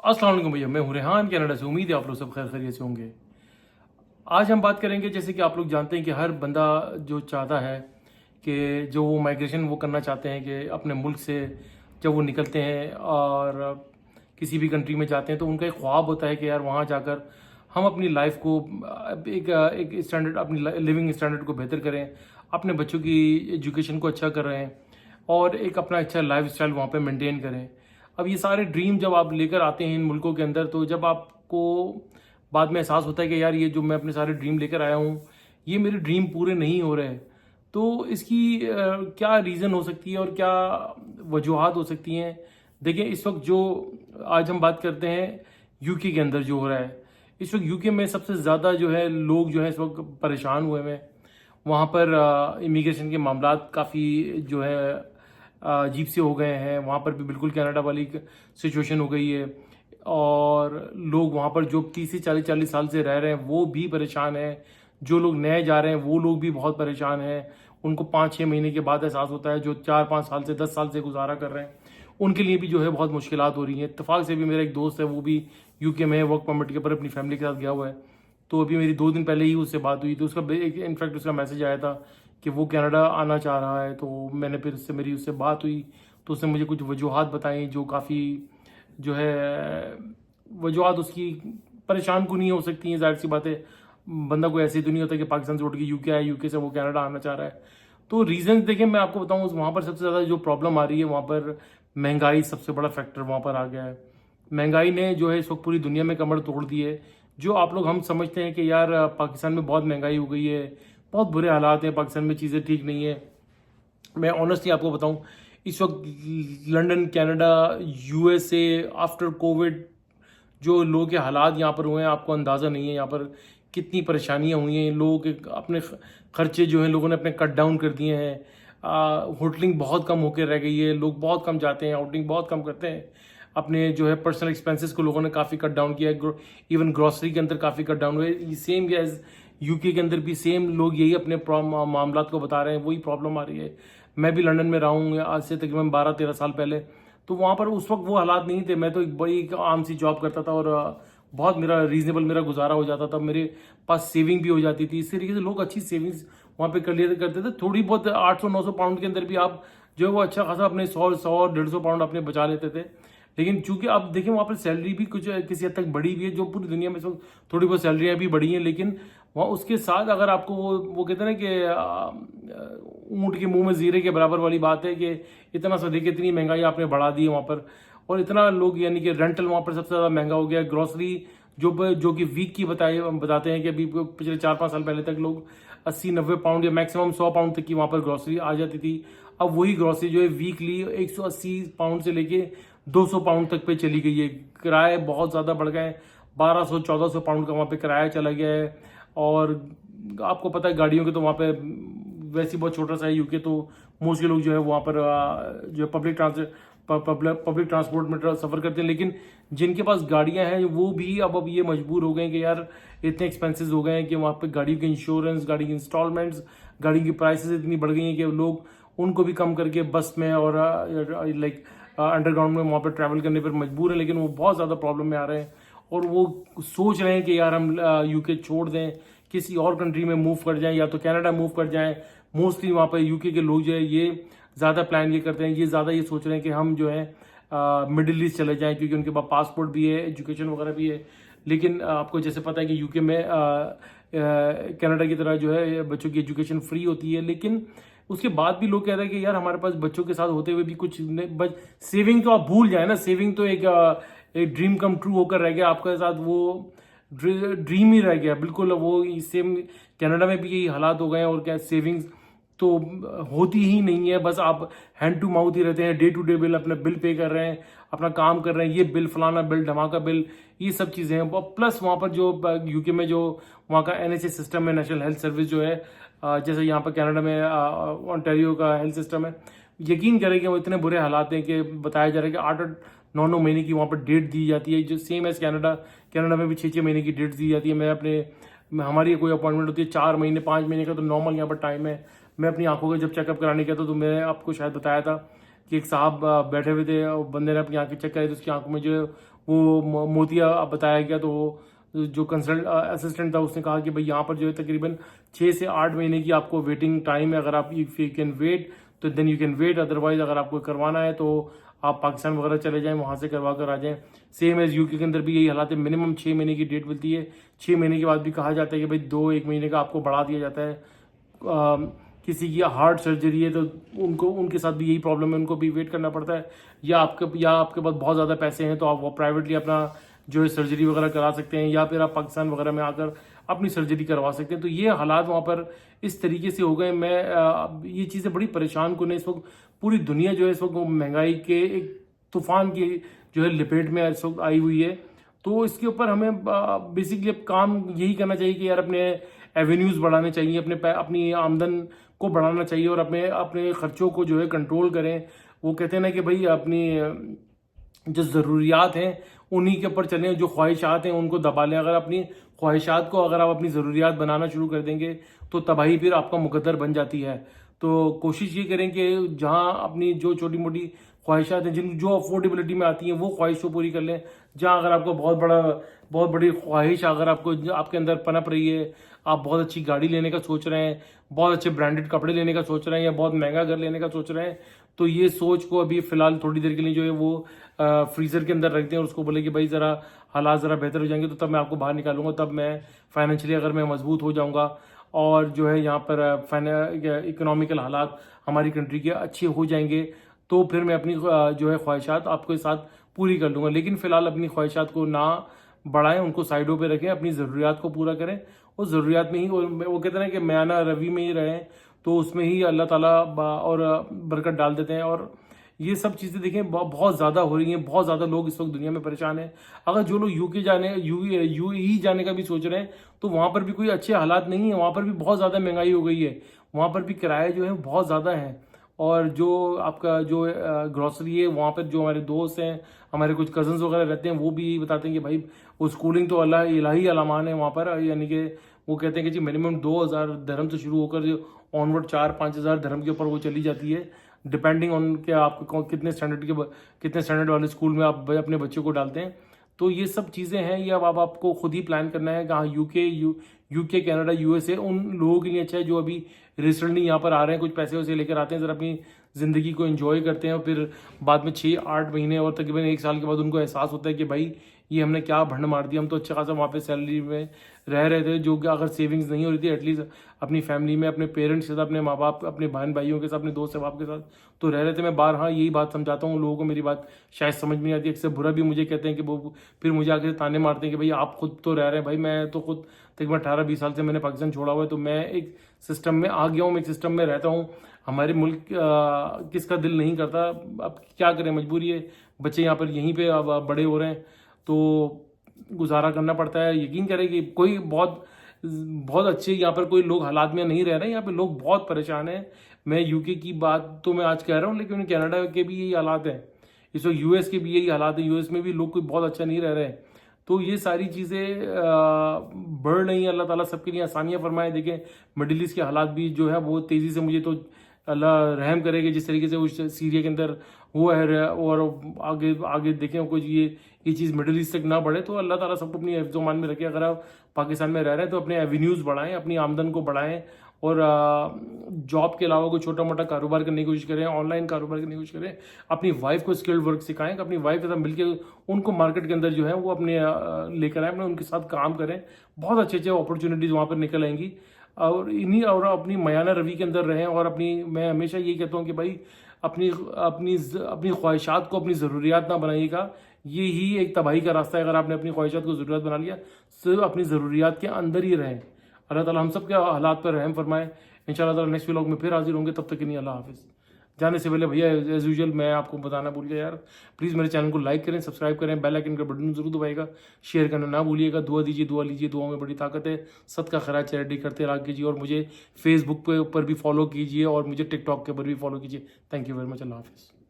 अस्सलाम वालेकुम भैया, मैं हूं रेहान कनाडा से। उम्मीद है आप लोग सब खैर खैरियत से होंगे। आज हम बात करेंगे, जैसे कि आप लोग जानते हैं कि हर बंदा जो चाहता है कि जो वो माइग्रेशन वो करना चाहते हैं कि अपने मुल्क से जब वो निकलते हैं और किसी भी कंट्री में जाते हैं तो उनका एक ख्वाब होता है कि यार वहाँ जाकर हम अपनी लाइफ को एक एक स्टैंडर्ड, अपनी लिविंग स्टैंडर्ड को बेहतर करें, अपने बच्चों की एजुकेशन को अच्छा कर रहे हैं और एक अपना अच्छा लाइफ स्टाइल वहाँ पर मेनटेन करें। अब ये सारे ड्रीम जब आप लेकर आते हैं इन मुल्कों के अंदर, तो जब आपको बाद में एहसास होता है कि यार ये जो मैं अपने सारे ड्रीम लेकर आया हूँ ये मेरे ड्रीम पूरे नहीं हो रहे हैं, तो इसकी क्या रीज़न हो सकती है और क्या वजूहात हो सकती हैं। देखिए, इस वक्त जो आज हम बात करते हैं यूके के अंदर जो हो रहा है, इस वक्त यूके में सबसे ज़्यादा जो है लोग जो है इस वक्त परेशान हुए हैं। वहाँ पर इमिग्रेशन के मामला काफ़ी जो है अजीब से हो गए हैं। वहाँ पर भी बिल्कुल कनाडा वाली सिचुएशन हो गई है और लोग वहाँ पर जो 30 से 40 साल से रह रहे हैं वो भी परेशान हैं। जो लोग नए जा रहे हैं वो लोग भी बहुत परेशान हैं। उनको 5-6 महीने के बाद एहसास होता है, जो 4-5 साल से 10 साल से गुजारा कर रहे हैं उनके लिए भी जो है बहुत मुश्किलात हो रही हैं। इत्तेफाक से भी मेरा एक दोस्त है, वो भी यूके में वर्क परमिट के ऊपर अपनी फैमिली के साथ गया हुआ है। तो अभी मेरी 2 दिन पहले ही उससे बात हुई, तो उसका इनफैक्ट उसका मैसेज आया था कि वो कनाडा आना चाह रहा है। तो मैंने फिर उससे बात हुई, तो उसने मुझे कुछ वजूहात बताई जो काफ़ी जो है वजूहात उसकी परेशान कुनी हो सकती हैं। ज़ाहिर सी बात है, बंदा कोई ऐसी तो नहीं होता कि पाकिस्तान से उठ के यूके आया, यूके से वो कनाडा आना चाह रहा है। तो रीज़न देखिए, मैं आपको बताऊँ, वहाँ पर सबसे ज़्यादा जो प्रॉब्लम आ रही है वहाँ पर महंगाई सबसे बड़ा फैक्टर वहाँ पर आ गया है। महंगाई ने जो है इस वक्त पूरी दुनिया में कमर तोड़ दी है। जो आप लोग हम समझते हैं कि यार पाकिस्तान में बहुत महंगाई हो गई है, बहुत बुरे हालात हैं, पाकिस्तान में चीज़ें ठीक नहीं है। मैं ऑनेस्टली आपको बताऊं, इस वक्त London, Canada, USA after Covid जो लोगों के हालात यहाँ पर हुए हैं, आपको अंदाज़ा नहीं है यहाँ पर कितनी परेशानियाँ हुई हैं। लोगों के अपने खर्चे जो हैं लोगों ने अपने कट डाउन कर दिए हैं। होटलिंग बहुत कम होकर रह गई है, लोग बहुत कम जाते हैं, आउटिंग बहुत कम करते हैं। अपने जो है पर्सनल एक्सपेंसेस को लोगों ने काफ़ी कट डाउन किया है। इवन ग्रॉसरी के अंदर काफ़ी कट डाउन हुए। सेम एज यूके के अंदर भी सेम लोग यही अपने मामला को बता रहे हैं, वही प्रॉब्लम आ रही है। मैं भी लंदन में रहा हूँ आज से तकरीबन 12-13 साल पहले, तो वहाँ पर उस वक्त वो हालात नहीं थे। मैं तो एक बड़ी आम सी जॉब करता था और बहुत मेरा रीजनेबल मेरा गुजारा हो जाता था, मेरे पास सेविंग भी हो जाती थी। इस तरीके से लोग अच्छी सेविंग्स वहाँ पे कर लिया करते थे। थोड़ी बहुत 800-900 पाउंड के अंदर भी आप जो है वो अच्छा खासा अपने 100-150 पाउंड अपने बचा लेते थे। लेकिन चूंकि आप देखिए वहाँ पर सैलरी भी कुछ किसी हद तक बढ़ी हुई है, जो पूरी दुनिया में सब थोड़ी बहुत सैलरियाँ भी बढ़ी हैं, लेकिन वहाँ उसके साथ अगर आपको वो कहते हैं ना कि ऊँट के मुंह में जीरे के बराबर वाली बात है कि इतना सा देखिए इतनी महंगाई आपने बढ़ा दी है वहाँ पर। और इतना लोग यानी कि रेंटल वहाँ पर सबसे ज़्यादा महंगा हो गया। ग्रॉसरी जो कि वीक की बताते हैं कि अभी पिछले 4-5 साल पहले तक लोग 80-90 पाउंड या मैक्सिमम 100 पाउंड तक की वहाँ पर ग्रॉसरी आ जाती थी। अब वही ग्रॉसरी जो है वीकली 180 पाउंड से लेके 200 पाउंड तक पे चली गई है। किराए बहुत ज़्यादा बढ़ गए, 1200-1400 पाउंड का वहाँ पे किराया चला गया है। और आपको पता है गाड़ियों के तो वहाँ पे वैसे ही बहुत छोटा सा है यूके, तो मोस्टली लोग जो है वहाँ पर जो पब्लिक ट्रांसपोर्ट में सफ़र करते हैं। लेकिन जिनके पास गाड़ियाँ हैं वो भी अब ये मजबूर हो गए हैं कि यार इतने एक्सपेंसेस हो गए हैं कि वहाँ पे गाड़ी के इंश्योरेंस, गाड़ी की इंस्टॉलमेंट्स, गाड़ी की प्राइसेस इतनी बढ़ गई हैं कि लोग उनको भी कम करके बस में और लाइक अंडरग्राउंड में वहाँ पर ट्रैवल करने पर मजबूर है। लेकिन वो बहुत ज़्यादा प्रॉब्लम में आ रहे हैं और वो सोच रहे हैं कि यार हम यूके छोड़ दें, किसी और कंट्री में मूव कर जाएं या तो कनाडा मूव कर जाएं। मोस्टली वहाँ पर यूके के लोग जो है ये ज़्यादा प्लान ये करते हैं, ये ज़्यादा ये सोच रहे हैं कि हम जो है मिडिल ईस्ट चले जाएं, क्योंकि उनके पास पासपोर्ट भी है, एजुकेशन वगैरह भी है। लेकिन आपको जैसे पता है कि यूके में कनाडा की तरह जो है बच्चों की एजुकेशन फ्री होती है। लेकिन उसके बाद भी लोग कह रहे हैं कि यार हमारे पास बच्चों के साथ होते हुए भी कुछ सेविंग तो आप भूल जाए ना। सेविंग तो एक ड्रीम कम ट्रू होकर रह गया आपके साथ, वो ड्रीम ही रह गया बिल्कुल। वो सेम कनाडा में भी यही हालात हो गए हैं और क्या सेविंग्स तो होती ही नहीं है। बस आप हैंड टू माउथ ही रहते हैं, डे टू डे बिल अपना बिल पे कर रहे हैं, अपना काम कर रहे हैं, ये बिल फलाना बिल धमाका बिल, ये सब चीज़ें हैं। प्लस वहाँ पर जो यूके में जो वहाँ का एनएचएस सिस्टम है, नेशनल हेल्थ सर्विस जो है, जैसे यहाँ पर कनाडा में ओंटारियो का हेल्थ सिस्टम है, यकीन करें कि वो इतने बुरे हालात हैं कि बताया जा रहा है कि 8-9 महीने की वहाँ पर डेट दी जाती है, जो सेम एज कनाडा में भी 6-6 महीने की डेट दी जाती है। हमारी कोई अपॉइंटमेंट होती है 4 महीने 5 महीने का, तो नॉर्मल यहाँ पर टाइम है। मैं अपनी आंखों का जब चेकअप कराने गया था तो मैंने आपको शायद बताया था कि एक साहब बैठे हुए थे और बंदे ने अपनी आंखें चेक कराई तो उसकी आंखों में जो है वो मोतिया बताया गया, तो जो कंसल्ट असिस्टेंट था उसने कहा कि भाई यहाँ पर जो है तकरीबन 6 से 8 महीने की आपको वेटिंग टाइम है। अगर आप इफ यू कैन वेट तो then you can wait, otherwise अगर आपको करवाना है तो आप पाकिस्तान वगैरह चले जाएं, वहाँ से करवा कर आ जाएं। सेम एज यूके के अंदर भी यही हालात है, मिनिमम 6 महीने की डेट मिलती है। 6 महीने के बाद भी कहा जाता है कि भाई 1 महीने का आपको बढ़ा दिया जाता है। किसी की हार्ट सर्जरी है तो उनको उनके साथ भी यही प्रॉब्लम है, उनको भी वेट करना पड़ता है। या आपके पास बहुत ज़्यादा पैसे हैं तो आप वो प्राइवेटली अपना जो है सर्जरी वगैरह करा सकते हैं, या फिर आप पाकिस्तान वगैरह में आकर अपनी सर्जरी करवा सकते हैं। तो ये हालात वहाँ पर इस तरीके से हो गए। ये चीज़ें बड़ी परेशान कुन है इस वक्त। पूरी दुनिया जो है इस वक्त महंगाई के एक तूफान की जो है लपेट में इस वक्त आई हुई है। तो इसके ऊपर हमें बेसिकली अब काम यही करना चाहिए कि यार अपने एवेन्यूज़ बढ़ाने चाहिए, अपनी आमदन को बढ़ाना चाहिए और अपने अपने खर्चों को जो है कंट्रोल करें। वो कहते हैं ना कि भाई अपनी जो ज़रूरियात हैं उन्हीं के ऊपर चलें, जो ख्वाहिशात हैं उनको दबा लें। अगर अपनी ख्वाहिशात को अगर आप अपनी ज़रूरियात बनाना शुरू कर देंगे तो तबाही फिर आपका मुकद्दर बन जाती है। तो कोशिश ये करें कि जहाँ अपनी जो छोटी मोटी ख्वाहिशात हैं जो अफोर्डेबिलिटी में आती हैं वो ख्वाहिश को पूरी कर लें। जहाँ अगर आपको बहुत बड़ी ख्वाहिश अगर आपके अंदर पनप रही है, आप बहुत अच्छी गाड़ी लेने का सोच रहे हैं, बहुत अच्छे ब्रांडेड कपड़े लेने का सोच रहे हैं, या बहुत महंगा घर लेने का सोच रहे हैं, तो ये सोच को अभी फ़िलहाल थोड़ी देर के लिए जो है वो फ्रीज़र के अंदर रख दें और उसको बोले कि भाई ज़रा हालात ज़रा बेहतर हो जाएंगे तो तब मैं आपको बाहर निकालूंगा, तब मैं फाइनेंशियली अगर मैं मजबूत हो जाऊंगा और जो है यहाँ पर इकोनॉमिकल हालात हमारी कंट्री के अच्छे हो जाएंगे तो फिर मैं अपनी जो है ख्वाहिशात आपके साथ पूरी कर लूँगा। लेकिन फ़िलहाल अपनी ख्वाहिशात को ना बढ़ाएं, उनको साइडों पे रखें, अपनी ज़रूरियात को पूरा करें। उस ज़रूरियात में ही वो कहते हैं ना कि म्याना रवि में ही रहें, तो उसमें ही अल्लाह ताला और बरकत डाल देते हैं। और ये सब चीज़ें देखें बहुत ज़्यादा हो रही हैं, बहुत ज़्यादा लोग इस वक्त दुनिया में परेशान हैं। अगर जो लोग यूएई जाने का भी सोच रहे हैं तो वहाँ पर भी कोई अच्छे हालात नहीं है, वहाँ पर भी बहुत ज़्यादा महंगाई हो गई है, वहाँ पर भी किराए जो है बहुत ज़्यादा हैं। और जो आपका जो ग्रॉसरी है वहाँ पर जो हमारे दोस्त हैं, हमारे कुछ कजन्स वगैरह रहते हैं, वो भी यही बताते हैं कि भाई वो स्कूलिंग तो अल्लाह इलाही अलामान है वहाँ पर, यानी कि वो कहते हैं कि जी मिनिमम 2000 दरहम से शुरू होकर जो ऑनवर्ड 4-5 हज़ार दरहम के ऊपर वो चली जाती है, डिपेंडिंग ऑन कि आप कितने स्टैंडर्ड वाले स्कूल में आप अपने बच्चों को डालते हैं। तो ये सब चीज़ें हैं, ये अब आपको खुद ही प्लान करना है। कहाँ यूके कनाडा यूएसए उन लोगों के लिए अच्छा है जो अभी रिसेंटली यहाँ पर आ रहे हैं, कुछ पैसे वैसे लेकर आते हैं, ज़रा अपनी ज़िंदगी को एंजॉय करते हैं और फिर बाद में 6-8 महीने और तकरीबन 1 साल के बाद उनको एहसास होता है कि भाई ये हमने क्या भंड मार दिया, हम तो अच्छा खासा वहाँ पे सैलरी में रह रहे थे, जो कि अगर सेविंग्स नहीं हो रही थी एटलीस्ट अपनी फैमिली में अपने पेरेंट्स के साथ, अपने माँ बाप, अपने बहन भाइयों के साथ, अपने दोस्त अहबाब के साथ तो रह रहे थे। मैं बार यही बात समझाता हूँ लोगों को, मेरी बात शायद समझ नहीं आती, अक्सर बुरा भी मुझे कहते हैं कि वो फिर मुझे आके ताने मारते हैं कि भाई आप खुद तो रह रहे हैं। भाई मैं तो खुद तकरीबन 18-20 साल से मैंने पाकिस्तान छोड़ा हुआ है, तो मैं एक सिस्टम में आ गया हूँ, मैं एक सिस्टम में रहता हूँ। हमारे मुल्क किसका दिल नहीं करता, अब क्या करें, मजबूरी है। बच्चे यहाँ पर यहीं पे अब बड़े हो रहे हैं तो गुजारा करना पड़ता है। यकीन करें कि कोई बहुत अच्छे यहाँ पर कोई लोग हालात में नहीं रह रहे हैं, यहाँ पे लोग बहुत परेशान हैं। मैं यूके की बात तो मैं आज कह रहा हूँ, लेकिन कनाडा के भी यही हालात हैं, इस वक्त यूएस के भी यही हालात है, यूएस में भी लोग कोई बहुत अच्छा नहीं रह रहे हैं। तो ये सारी चीज़ें बढ़ रही हैं। अल्लाह ताला सबके लिए आसानियाँ फरमाए। देखें मिडिल ईस्ट के हालात भी जो है वो तेज़ी से, मुझे तो अल्लाह रहम करेगा जिस तरीके से उस सीरिया के अंदर हुआ है, और आगे आगे देखें कुछ ये चीज़ मिडिल ईस्ट तक ना बढ़े। तो अल्लाह ताला सबको अपनी हिफ्ज़-ओ-मान में रखे। अगर आप पाकिस्तान में रह रहे हैं तो अपने एवेन्यूज़ बढ़ाएं, अपनी आमदन को बढ़ाएं और जॉब के अलावा कोई छोटा मोटा कारोबार करने की कोशिश करें, ऑनलाइन कारोबार करने की कोशिश करें। अपनी वाइफ को स्किल्ड वर्क सिखाएं, अपनी वाइफ के साथ मिलकर उनको मार्केट के अंदर जो है वो अपने लेकर आए, अपने उनके साथ काम करें। बहुत अच्छे अच्छे अपॉर्चुनिटीज़ वहाँ पर निकल आएंगी और अपनी मयाना रवि के अंदर रहें। और मैं हमेशा यही कहता हूँ कि भाई अपनी ख्वाहिशात को अपनी ज़रूरियात ना बनाइएगा, ये ही एक तबाही का रास्ता है। अगर आपने अपनी ख्वाहिशात को ज़रूरत बना लिया, सिर्फ अपनी ज़रूरियात के अंदर ही रहें। अल्लाह ताला हम सब के हालात पर रहम फरमाए। इंशाअल्लाह ताला नेक्स्ट व्लॉग में फिर हाजिर होंगे, तब तक के लिए अल्लाह हाफिज़। जाने से पहले भैया एज यूजुअल मैं आपको बताना भूल गया यार, प्लीज़ मेरे चैनल को लाइक करें, सब्सक्राइब करें, बेल आइकन का बटन जरूर दबाइएगा, शेयर करना ना भूलिएगा, दुआ दीजिए, दुआ लीजिए, दुआ में बड़ी ताकत है। सदका खैरात चैरिटी करते रहा कीजिए और मुझे फेसबुक पर भी फॉलो कीजिए और मुझे टिकटॉक के ऊपर भी फॉलो कीजिए। थैंक यू वेरी मच, अल्लाह हाफिज़।